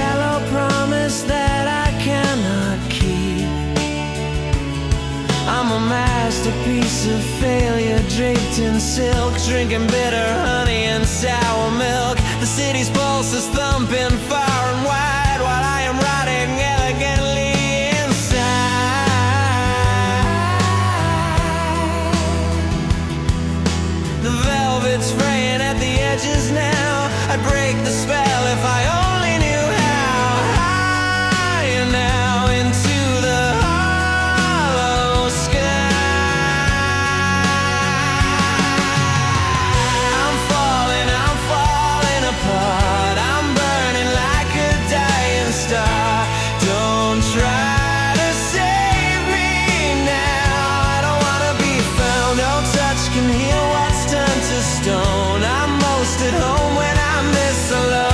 shallow promise that I cannot keep. I'm a masterpiece of failure draped in silk, drinking bitter honey and sour milk. The city's pulse is thumping far and wide while I am riding elegantly inside. The velvet's fraying at the edges now. I'd break the spell if I only knew how. Higher now into the hollow sky. I'm falling apart. I'm burning like a dying star. Don't try to save me now. I don't wanna be found. No touch can heal what's turned to stone. I'm most at home when I'm this alone.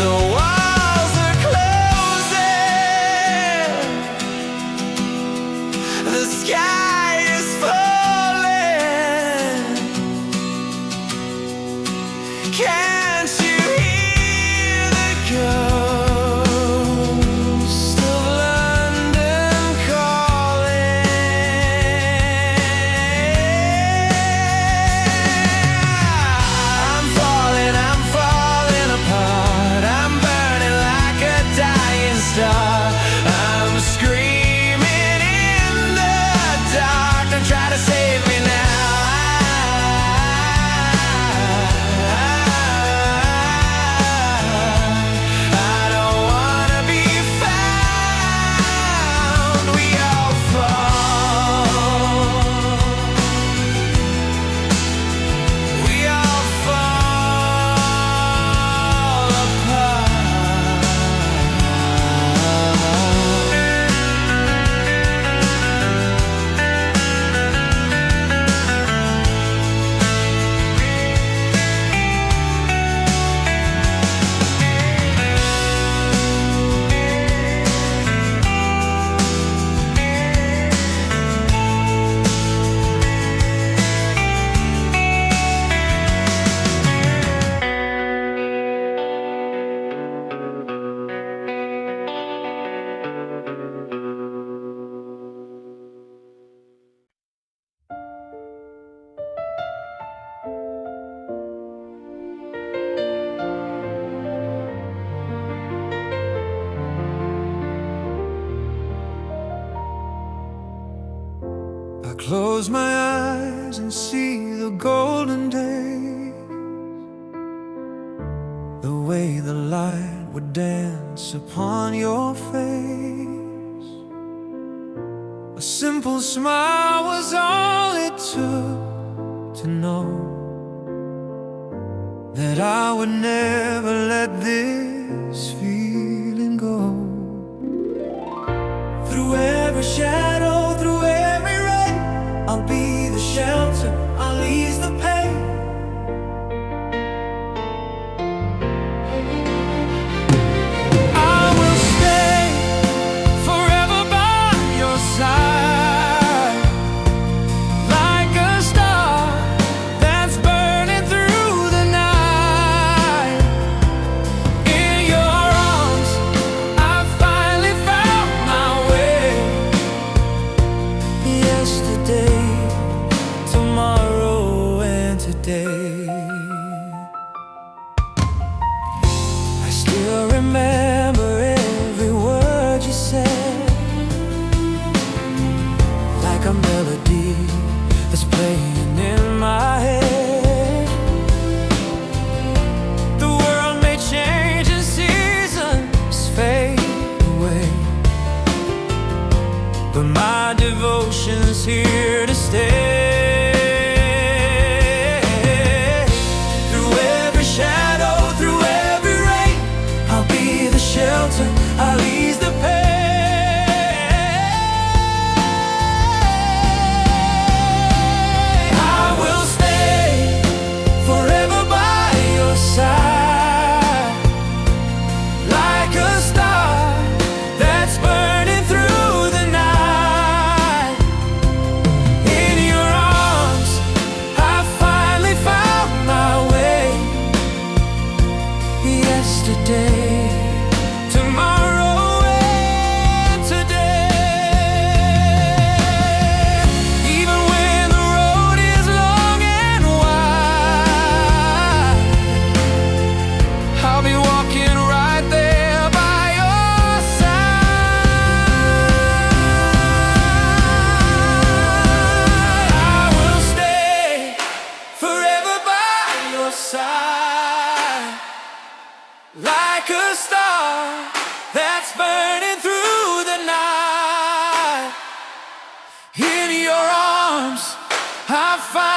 The walls are closing. The sky is falling. Can't you hear the ghost of London calling? I'm falling apart. I'm burning like a dying star. I'm screaming in the dark. Don't try to save me now. I don't wanna be found. We all fall. We all fall apart. I close my eyes and see the golden days, the way the light would dance upon your face. A simple smile was all it took to know that I would never let this feeling go. Through every shadow, through every rain, I'll be the shelter, I'll ease the pain. I will stay forever by your side, like a star that's burning through the night. In your arms, I finally found my way. Yesterday, tomorrow, and today. I still remember every word you said, like a melody that's playing in my head. The world may change and seasons fade away, but my devotion's here to stay. Through every shadow, through every rain, I'll be the shelter, I'll ease the pain. I will stay forever by your side, like a star that's burning through the night. In your yesterday, tomorrow and today. Even when the road is long and wide, I'll be walking right there by your side. I will stay forever by your side, like a star that's burning through the night. In your arms I find